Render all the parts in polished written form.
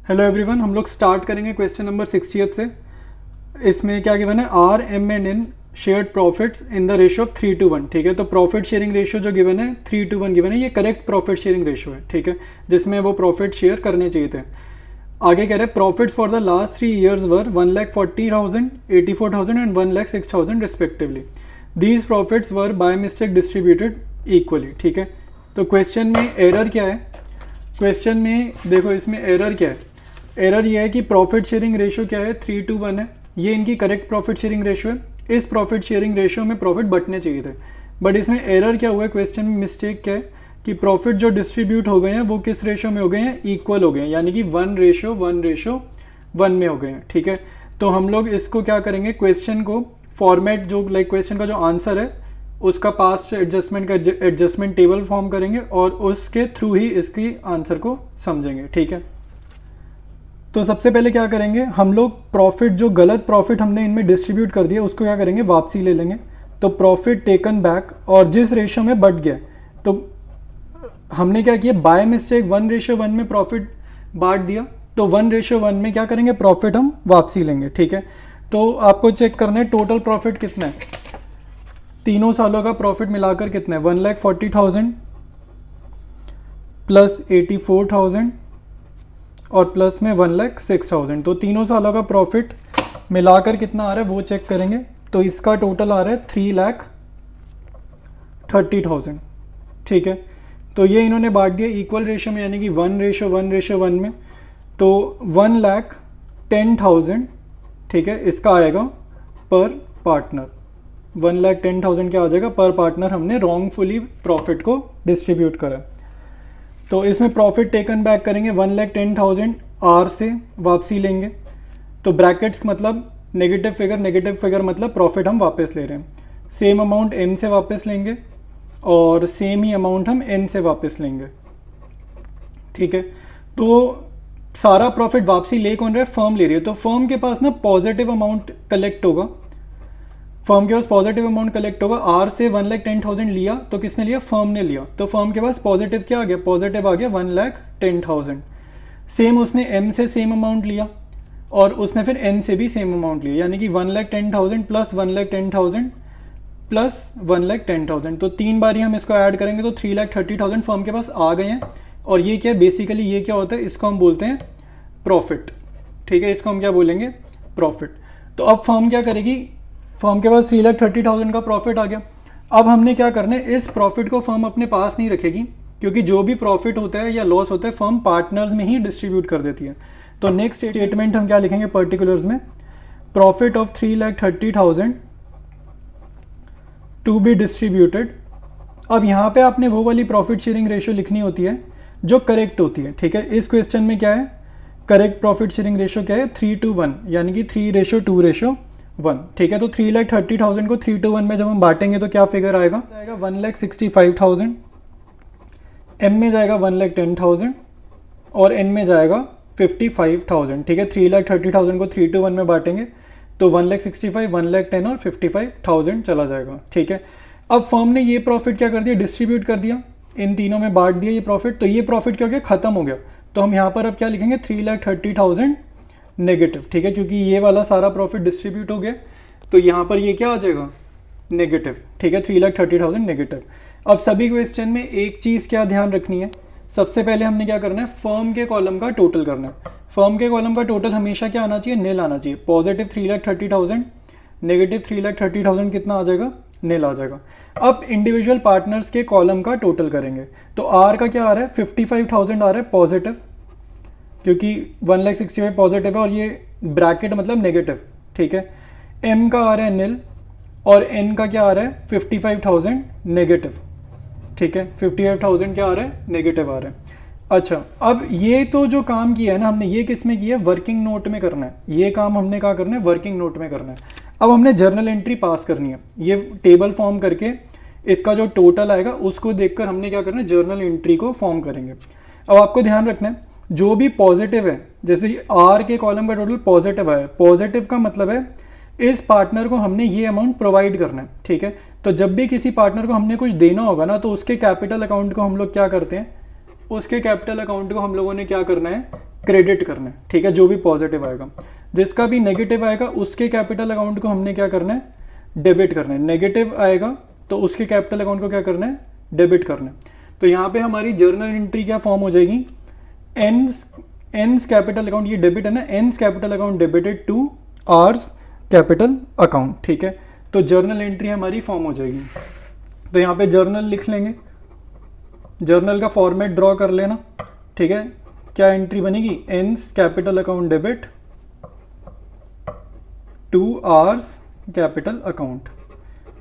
Hello everyone, हम लोग start करेंगे क्वेश्चन नंबर 60 से। इसमें क्या गिवन है, R M and N shared profits in the ratio of 3:1। ठीक है, तो प्रॉफिट शेयरिंग रेशियो जो गिवन है 3:1 गिवन है, ये करेक्ट प्रॉफिट शेयरिंग रेशियो है। ठीक है, जिसमें वो प्रॉफिट शेयर करने चाहिए थे। आगे कह रहे हैं profits for the last 3 years were 1,40,000, 84,000 and 1,06,000 respectively. These profits were by mistake distributed equally. ठीक है, तो क्वेश्चन में एरर क्या है, क्वेश्चन में देखो इसमें एरर क्या है। एरर ये है कि प्रॉफिट शेयरिंग रेशियो क्या है 3:1 है, ये इनकी करेक्ट प्रॉफिट शेयरिंग रेशियो है। इस प्रॉफिट शेयरिंग रेशियो में प्रॉफिट बंटने चाहिए थे, बट इसमें एरर क्या हुआ है, क्वेश्चन में मिस्टेक क्या है कि प्रॉफिट जो डिस्ट्रीब्यूट हो गए हैं वो किस रेशियो में हो गए हैं, इक्वल हो गए हैं, यानी कि 1:1:1 में हो गए हैं। ठीक है, तो हम लोग इसको क्या करेंगे, क्वेश्चन को फॉर्मेट जो क्वेश्चन का जो आंसर है उसका पास्ट एडजस्टमेंट का एडजस्टमेंट टेबल फॉर्म करेंगे और उसके थ्रू ही इसकी आंसर को समझेंगे। ठीक है, तो सबसे पहले क्या करेंगे हम लोग, प्रॉफिट जो गलत प्रॉफिट हमने इनमें डिस्ट्रीब्यूट कर दिया उसको क्या करेंगे, वापसी ले लेंगे। तो प्रॉफिट टेकन बैक, और जिस रेशियो में बढ़ गया तो हमने क्या किया, बाय मिस्टेक 1:1 में प्रॉफिट बांट दिया, तो 1:1 में क्या करेंगे, प्रॉफिट हम वापसी लेंगे। ठीक है, तो आपको चेक करना है टोटल प्रॉफिट कितना है, तीनों सालों का प्रॉफिट मिलाकर कितना है, 1,40,000 प्लस 84,000 और प्लस में 1,06,000। तो तीनों सालों का प्रॉफिट मिलाकर कितना आ रहा है वो चेक करेंगे। तो इसका टोटल आ रहा है 3,30,000। ठीक है, तो ये इन्होंने बांट दिया इक्वल रेशियो में, यानी कि 1:1:1 में। तो 1,10,000 ठीक है इसका आएगा पर पार्टनर, 1,10,000 क्या आ जाएगा पर पार्टनर, हमने रॉन्गफुली प्रॉफिट को डिस्ट्रीब्यूट करा। तो इसमें प्रॉफिट टेकन बैक करेंगे 1,10,000 आर से वापसी लेंगे, तो ब्रैकेट्स मतलब नेगेटिव फिगर मतलब प्रॉफिट हम वापस ले रहे हैं। सेम अमाउंट एन से वापस लेंगे और सेम ही अमाउंट हम एन से वापस लेंगे। ठीक है, तो सारा प्रॉफिट वापसी ले कौन रहा है, फर्म ले रही है। तो फर्म के पास ना पॉजिटिव अमाउंट कलेक्ट होगा, फर्म के पास पॉजिटिव अमाउंट कलेक्ट होगा। आर से 1,10,000 लिया तो किसने लिया, फर्म ने लिया, तो फर्म के पास पॉजिटिव क्या आ गया, पॉजिटिव आ गया 1,10,000। सेम उसने एम से सेम अमाउंट लिया और उसने फिर एन से भी सेम अमाउंट लिया, यानी कि 1,10,000 प्लस 1,10,000 प्लस 1,10,000। तो 3 बार ही हम इसको ऐड करेंगे तो 3,30,000 फर्म के पास आ गए हैं। और ये क्या है, बेसिकली ये क्या होता है, इसको हम बोलते हैं प्रॉफिट। ठीक है, इसको हम क्या बोलेंगे, प्रॉफिट। तो अब फर्म क्या करेगी, फर्म के पास 3,30,000 का प्रॉफिट आ गया। अब हमने क्या करना है, इस प्रॉफिट को फर्म अपने पास नहीं रखेगी, क्योंकि जो भी प्रॉफिट होता है या लॉस होता है फर्म पार्टनर्स में ही डिस्ट्रीब्यूट कर देती है। तो नेक्स्ट स्टेटमेंट हम क्या लिखेंगे पर्टिकुलर्स में, profit of 3,30,000 to be distributed. अब यहाँ पे आपने वो वाली प्रॉफिट शेयरिंग रेशियो लिखनी होती है जो करेक्ट होती है। ठीक है, इस क्वेश्चन में क्या है, करेक्ट प्रॉफिट शेयरिंग रेशियो क्या है, 3:1, यानी कि 3:2:1। ठीक है, तो 3,30,000 को 3:1 में जब हम बांटेंगे तो क्या फिगर आएगा, 1,65,000, एम में जाएगा 1,10,000 और एन में जाएगा 55,000। ठीक है, 3,30,000 को 3:1 में बांटेंगे तो 1,65,000, 1,10,000 और 55,000 चला जाएगा। ठीक है, अब फर्म ने ये प्रॉफिट क्या कर दिया, डिस्ट्रीब्यूट कर दिया, इन तीनों में बांट दिया ये प्रॉफिट। तो ये प्रॉफिट क्या हो गया, खत्म हो गया। तो हम यहाँ पर अब क्या लिखेंगे, 3,30,000 नेगेटिव। ठीक है, क्योंकि ये वाला सारा प्रॉफिट डिस्ट्रीब्यूट हो गया, तो यहाँ पर ये क्या आ जाएगा, नेगेटिव। ठीक है, 3,30,000 नेगेटिव। अब सभी क्वेश्चन में एक चीज़ क्या ध्यान रखनी है, सबसे पहले हमने क्या करना है, फर्म के कॉलम का टोटल करना है। फर्म के कॉलम का टोटल हमेशा क्या आना चाहिए, नील आना चाहिए। पॉजिटिव 3,30,000, नेगेटिव 3,30,000 कितना आ जाएगा, नील आ जाएगा। अब इंडिविजुअल पार्टनर्स के कॉलम का टोटल करेंगे, तो आर का क्या आ रहा है, 55,000 आ रहा है पॉजिटिव, क्योंकि 1,65,000 पॉजिटिव है और ये ब्रैकेट मतलब नेगेटिव। ठीक है, एम का आ रहा है नील और एन का क्या आ रहा है, 55,000 नेगेटिव। ठीक है, 55,000 क्या आ रहा है, नेगेटिव आ रहा है। अच्छा, अब ये तो जो काम किया है ना हमने, ये किस में किया है, वर्किंग नोट में करना है। ये काम हमने क्या करना है, वर्किंग नोट में करना है। अब हमने जर्नल एंट्री पास करनी है, ये टेबल फॉर्म करके इसका जो टोटल आएगा उसको देखकर हमने क्या करना है, जर्नल एंट्री को फॉर्म करेंगे। अब आपको ध्यान रखना है, जो भी पॉजिटिव है, जैसे आर के कॉलम का टोटल पॉजिटिव है, पॉजिटिव का मतलब है इस पार्टनर को हमने ये अमाउंट प्रोवाइड करना है। ठीक है, तो जब भी किसी पार्टनर को हमने कुछ देना होगा ना, तो उसके कैपिटल अकाउंट को हम लोग क्या करते हैं, उसके कैपिटल अकाउंट को हम लोगों ने क्या करना है, क्रेडिट करना है, ठीक है, जो भी पॉजिटिव आएगा। जिसका भी नेगेटिव आएगा उसके कैपिटल अकाउंट को हमने क्या करना है, डेबिट करना है। नेगेटिव आएगा तो उसके कैपिटल अकाउंट को क्या करना है, डेबिट करना है। तो यहाँ पे हमारी जर्नल एंट्री क्या फॉर्म हो जाएगी, एन्स कैपिटल अकाउंट, ये डेबिट है ना, Ann's capital account debited to R's capital account, ठीक है। तो जर्नल एंट्री हमारी फॉर्म हो जाएगी। तो यहाँ पे जर्नल लिख लेंगे, जर्नल का फॉर्मेट ड्रॉ कर लेना, ठीक है। क्या एंट्री बनेगी, Ann's capital account debit to R's capital account,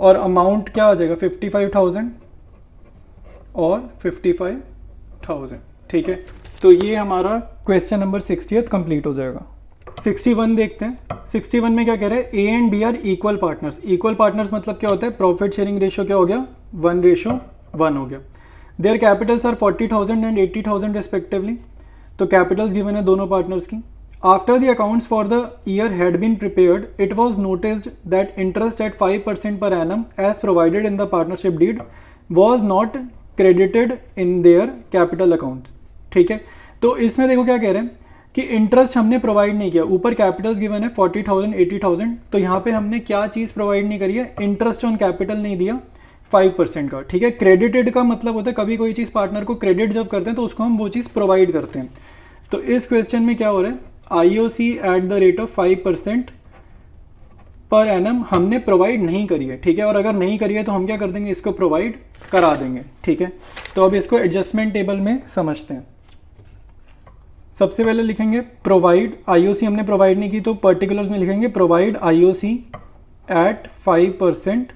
और अमाउंट क्या आ जाएगा 55,000 और 55,000, ठीक है। तो ये हमारा क्वेश्चन नंबर 60th कंप्लीट हो जाएगा। 61 देखते हैं। 61 में क्या कह रहे हैं, A and B are equal partners. Equal partners मतलब क्या होता है, प्रॉफिट शेयरिंग रेशियो क्या हो गया, 1:1 हो गया। Their capitals are 40,000 and 80,000 respectively. तो कैपिटल्स गिवन है दोनों पार्टनर्स की। After the accounts for the year had been prepared, it was noticed that interest at 5% per annum as provided in the partnership deed was not credited in their capital accounts, ठीक है। तो इसमें देखो क्या कह रहे हैं कि इंटरेस्ट हमने प्रोवाइड नहीं किया। ऊपर कैपिटल्स गिवन है 40,000 80,000, तो यहाँ पे हमने क्या चीज़ प्रोवाइड नहीं करी है, इंटरेस्ट ऑन कैपिटल नहीं दिया 5% का, ठीक है। क्रेडिटेड का मतलब होता है कभी कोई चीज़ पार्टनर को क्रेडिट जब करते हैं तो उसको हम वो चीज़ प्रोवाइड करते हैं। तो इस क्वेश्चन में क्या हो रहा है, IOC at the rate of 5% per annum हमने प्रोवाइड नहीं करी है, ठीक है। और अगर नहीं करी है तो हम क्या कर देंगे, इसको प्रोवाइड करा देंगे, ठीक है। तो अब इसको एडजस्टमेंट टेबल में समझते हैं। सबसे पहले लिखेंगे प्रोवाइड, IOC हमने प्रोवाइड नहीं की तो पर्टिकुलर्स में लिखेंगे provide IOC eight 5%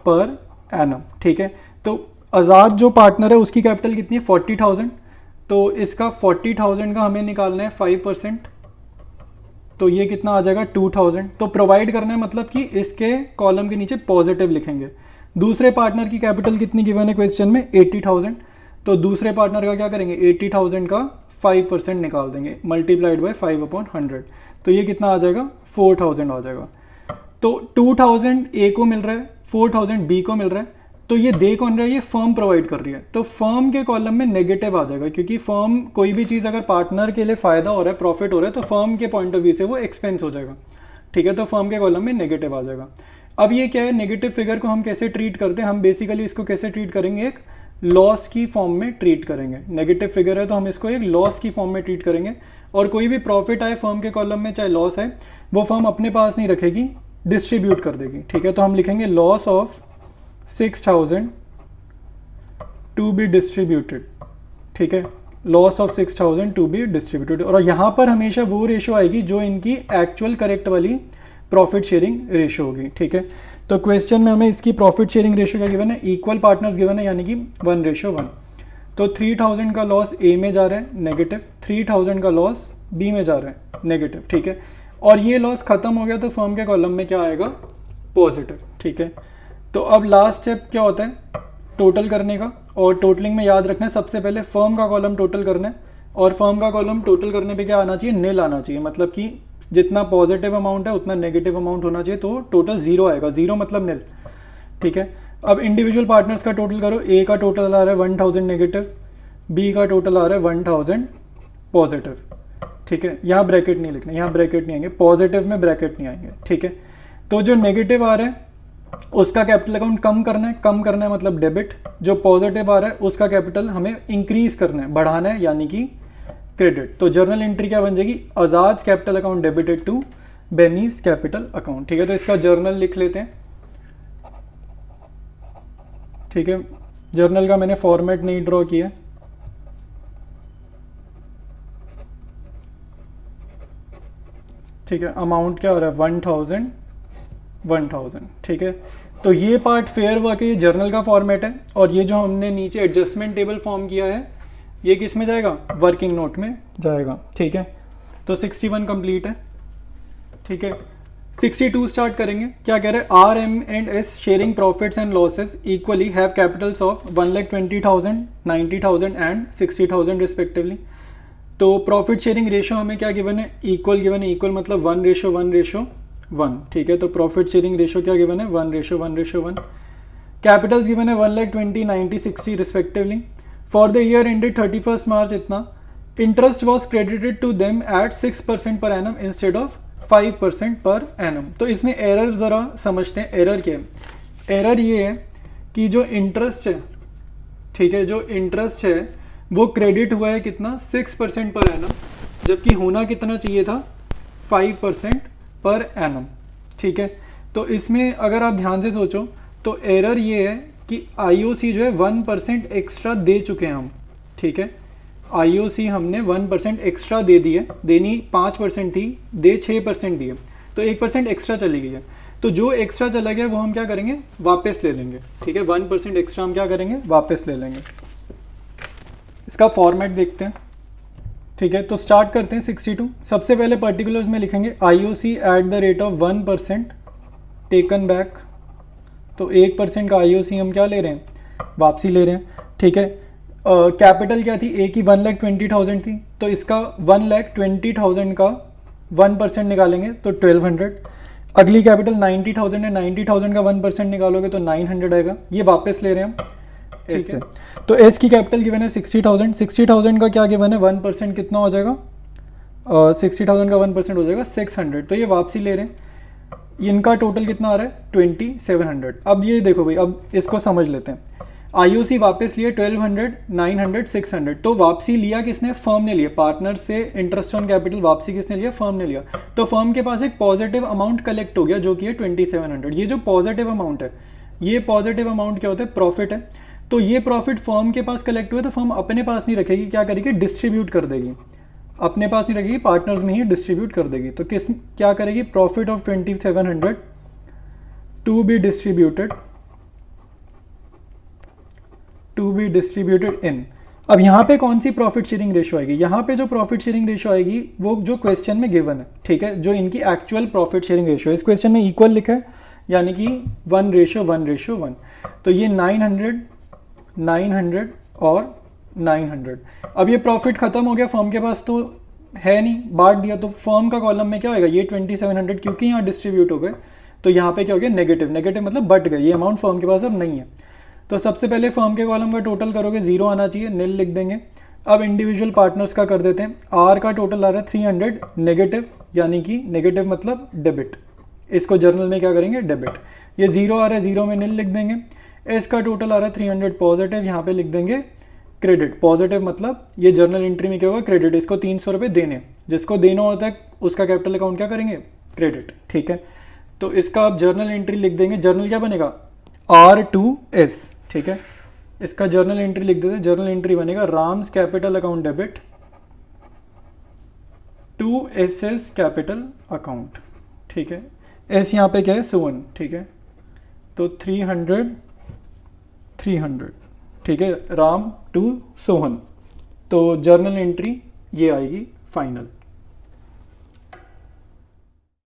per annum, ठीक है। तो आज़ाद जो पार्टनर है उसकी कैपिटल कितनी है 40,000, तो इसका 40,000 का हमें निकालना है 5%, तो ये कितना आ जाएगा 2,000। तो प्रोवाइड करना है मतलब कि इसके कॉलम के नीचे पॉजिटिव लिखेंगे। दूसरे पार्टनर की कैपिटल कितनी गिवन है क्वेश्चन में 80,000, तो दूसरे पार्टनर का क्या करेंगे 80,000 का 5% निकाल देंगे, मल्टीप्लाइड बाय 5/100, तो ये कितना आ जाएगा 4,000 आ जाएगा। तो 2,000 ए को मिल रहा है, 4,000 बी को मिल रहा है, तो ये दे कौन रहा है, ये फर्म प्रोवाइड कर रही है। तो फर्म के कॉलम में नेगेटिव आ जाएगा, क्योंकि फर्म कोई भी चीज़ अगर पार्टनर के लिए फ़ायदा हो रहा है, प्रॉफिट हो रहा है, तो फर्म के पॉइंट ऑफ व्यू से वो एक्सपेंस हो जाएगा, ठीक है। तो फर्म के कॉलम में नेगेटिव आ जाएगा। अब ये क्या है, नेगेटिव फिगर को हम कैसे ट्रीट करते हैं, हम बेसिकली इसको कैसे ट्रीट करेंगे, एक लॉस की फॉर्म में ट्रीट करेंगे। नेगेटिव फिगर है तो हम इसको एक लॉस की फॉर्म में ट्रीट करेंगे, और कोई भी प्रॉफिट आए फर्म के कॉलम में चाहे लॉस है, वो फर्म अपने पास नहीं रखेगी, डिस्ट्रीब्यूट कर देगी, ठीक है। तो हम लिखेंगे loss of 6,000 to be distributed, ठीक है, loss of 6,000 to be distributed. और यहाँ पर हमेशा वो रेशो आएगी जो इनकी एक्चुअल करेक्ट वाली प्रॉफिट शेयरिंग रेशो होगी, ठीक है। तो क्वेश्चन में हमें इसकी प्रॉफिट शेयरिंग रेशो क्या गिवन है, इक्वल पार्टनर्स गिवन है, यानी कि 1:1। तो 3,000 का लॉस ए में जा रहा है नेगेटिव, 3,000 का लॉस बी में जा रहा है नेगेटिव, ठीक है। और ये लॉस खत्म हो गया तो फर्म के कॉलम में क्या आएगा, पॉजिटिव, ठीक है। तो अब लास्ट स्टेप क्या होता है, टोटल करने का। और टोटलिंग में याद रखना है सबसे पहले फर्म का कॉलम टोटल करना है, और फर्म का कॉलम टोटल करने पे क्या आना चाहिए, निल आना चाहिए, मतलब कि जितना पॉजिटिव अमाउंट है उतना नेगेटिव अमाउंट होना चाहिए, तो टोटल 0 आएगा, 0 मतलब निल, ठीक है। अब इंडिविजुअल पार्टनर्स का टोटल करो, ए का टोटल आ रहा है 1,000 नेगेटिव, बी का टोटल आ रहा है 1,000 पॉजिटिव, ठीक है। यहाँ ब्रैकेट नहीं लिखना, यहाँ ब्रैकेट नहीं आएंगे, पॉजिटिव में ब्रैकेट नहीं आएंगे, ठीक है। तो जो नेगेटिव आ रहा है उसका कैपिटल अकाउंट कम करना है, कम करना है मतलब डेबिट। जो पॉजिटिव आ रहा है उसका कैपिटल हमें इंक्रीज करना है, बढ़ाना है, यानी कि क्रेडिट। तो जर्नल एंट्री क्या बन जाएगी, Azad capital account debited to Benny's capital account, ठीक है। तो इसका जर्नल लिख लेते हैं, ठीक है। जर्नल का मैंने फॉर्मेट नहीं ड्रॉ किया, ठीक है। अमाउंट क्या हो रहा है 1,000, ठीक है। तो ये पार्ट फेयर हुआ कि ये जर्नल का फॉर्मेट है, और ये जो हमने नीचे एडजस्टमेंट टेबल फॉर्म किया है ये किस में जाएगा, वर्किंग नोट में जाएगा, ठीक है। तो 61 कंप्लीट है, ठीक है। 62 स्टार्ट करेंगे। क्या कह रहे हैं, RM&S sharing profits and losses equally have Capitals of 1,20,000, 90,000 and 60,000 respectively. तो प्रॉफिट शेयरिंग रेशो हमें क्या गिवन है, इक्वल गिवन है, इक्वल मतलब 1:1:1, ठीक है। तो प्रॉफिट शेयरिंग रेशो क्या गिवन है 1:1:1। कैपिटल्स गिवन है 1,20,90, 60 respectively. For the year ended 31 March इतना interest was credited to them at 6% per annum instead of 5% per annum. तो इसमें एरर ज़रा समझते हैं, एरर क्या है। एरर ये है कि जो इंटरेस्ट है, ठीक है, जो इंटरेस्ट है वो क्रेडिट हुआ है कितना, 6% पर एनम, जबकि होना कितना चाहिए था, 5% पर एनम, ठीक है। तो इसमें अगर आप ध्यान से सोचो तो एरर ये है कि आईओसी जो है 1% एक्स्ट्रा दे चुके हैं हम, ठीक है। आईओसी हमने 1% एक्स्ट्रा दे दी है, देनी 5% थी, दे 6% दिए, तो 1% एक्स्ट्रा चली गई है। तो जो एक्स्ट्रा चला गया वो हम क्या करेंगे, वापस ले लेंगे, ठीक है। 1% एक्स्ट्रा हम क्या करेंगे, वापस ले लेंगे। इसका फॉर्मेट देखते हैं, ठीक है। तो स्टार्ट करते हैं 62। सबसे पहले पर्टिकुलर्स में लिखेंगे IOC at the rate of 1% taken back. तो 1% का आईओसी हम क्या ले रहे हैं, वापसी ले रहे हैं, ठीक है। कैपिटल क्या थी, ए की 1,20,000 थी, तो इसका 1,20,000 का 1% निकालेंगे तो 1,200। अगली कैपिटल 90,000 है, 90,000 का 1% निकालोगे तो 900 आएगा, ये वापस ले रहे हैं हम, ठीक है। तो एस की कैपिटल गिवन है 60,000, 60,000 का क्या गिवन है, 1% कितना हो जाएगा, 60,000 का 1% हो जाएगा 600, तो ये वापसी ले रहे हैं। इनका टोटल कितना आ रहा है, 2,700। अब ये देखो भाई, अब इसको समझ लेते हैं। आईओसी वापस लिए 1,200, 900, 600, तो वापसी लिया किसने, फर्म ने लिया। पार्टनर से इंटरेस्ट ऑन कैपिटल वापसी किसने लिया, फर्म ने लिया। तो फर्म के पास एक पॉजिटिव अमाउंट कलेक्ट हो गया जो कि है 2,700। ये जो पॉजिटिव अमाउंट है, ये पॉजिटिव अमाउंट क्या होता है, प्रॉफिट है। तो ये प्रॉफिट फर्म के पास कलेक्ट हुआ तो फर्म अपने पास नहीं रखेगी, क्या करेगी, डिस्ट्रीब्यूट कर देगी। अपने पास नहीं रखेगी, पार्टनर्स में ही डिस्ट्रीब्यूट कर देगी। तो किस क्या करेगी, profit of 2,700 to be distributed in. अब यहाँ पे कौन सी प्रॉफिट शेयरिंग रेशो आएगी, यहाँ पे जो प्रॉफिट शेयरिंग रेशो आएगी वो जो क्वेश्चन में गिवन है, ठीक है, जो इनकी एक्चुअल प्रॉफिट शेयरिंग रेशो है। इस क्वेश्चन में इक्वल लिखा है, यानी कि 1:1:1। तो ये 900, 900 और 900। अब ये प्रॉफिट खत्म हो गया, फर्म के पास तो है नहीं, बांट दिया, तो फर्म का कॉलम में क्या होगा, ये 2,700 क्योंकि यहाँ डिस्ट्रीब्यूट हो गए तो यहाँ पे क्या हो गया, नेगेटिव। नेगेटिव मतलब बट गए, ये अमाउंट फर्म के पास अब नहीं है। तो सबसे पहले फर्म के कॉलम का टोटल करोगे, 0 आना चाहिए, नील लिख देंगे। अब इंडिविजुअल पार्टनर्स का कर देते हैं। आर का टोटल आ रहा है 300 नेगेटिव, यानी कि नेगेटिव मतलब डेबिट, इसको जर्नल में क्या करेंगे, डेबिट। ये 0 आ रहा है, 0 में नील लिख देंगे। एस का टोटल आ रहा है 300 पॉजिटिव, यहाँ पे लिख देंगे क्रेडिट। पॉजिटिव मतलब ये जर्नल एंट्री में क्या होगा, क्रेडिट। इसको 300 रुपये देने, जिसको देना होता है उसका कैपिटल अकाउंट क्या करेंगे, क्रेडिट, ठीक है। तो इसका आप जर्नल एंट्री लिख देंगे। जर्नल क्या बनेगा, R2S, ठीक है। इसका जर्नल एंट्री लिख देते हैं। जर्नल एंट्री बनेगा Ram's capital account debit to SS capital account, ठीक है। एस यहाँ पे क्या है, सोवन, ठीक है। तो 300, 300, ठीक है, राम टू सोहन। तो जर्नल एंट्री ये आएगी फाइनल।